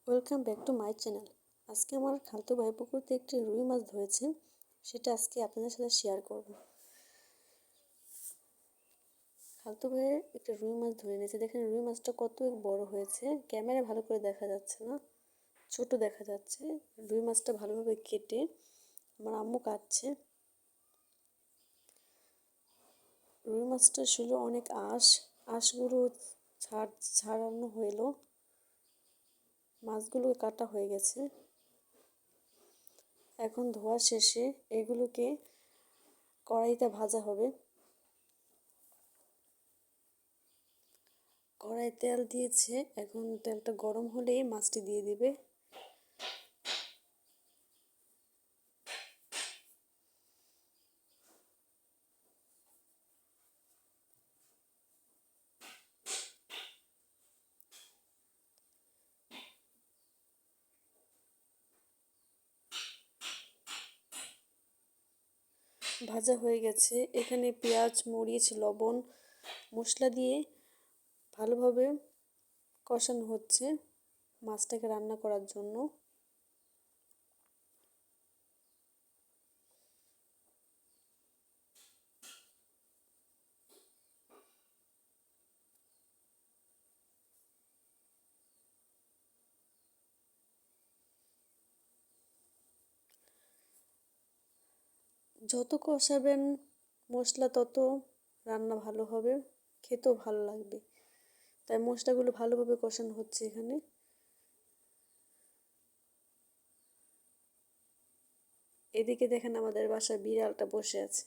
Welcome back to my channel. আজকে আমার খালতো ভাই পুকুরতে একটি রুই মাছ ধরেছে, সেটা আজকে আপনাদের সাথে শেয়ার করব। খালতো ভাইয়ের একটা রুই মাছ ধরে নিয়েছে। দেখেন রুই মাছটা কত বড় হয়েছে। ক্যামেরা ভালো করে দেখা যাচ্ছে না, ছোট দেখা যাচ্ছে। রুই মাছটা ভালোভাবে কেটে আমার আম্মু কাটছে। রুই মাছটা ছিল অনেক আঁশগুলো ছাড়ানো হলো। মাছগুলো কাটা হয়ে গেছে। এখন ধোয়া শেষে এগুলোকে কড়াইতে ভাজা হবে। কড়াই তেল দিয়েছে, এখন তেলটা গরম হলেই মাছটি দিয়ে দিবে। ভাজা হয়ে গেছে। এখানে পেঁয়াজ, মরিচ, লবণ, মশলা দিয়ে ভালোভাবে কষানো হচ্ছে মাছটাকে রান্না করার জন্য। যত কষাবেন মশলা তত রান্না ভালো হবে, খেতেও ভালো লাগবে। তাই মশলাগুলো ভালোভাবে কষানো হচ্ছে এখানে। এদিকে দেখেন আমাদের বাসায় বিড়ালটা বসে আছে।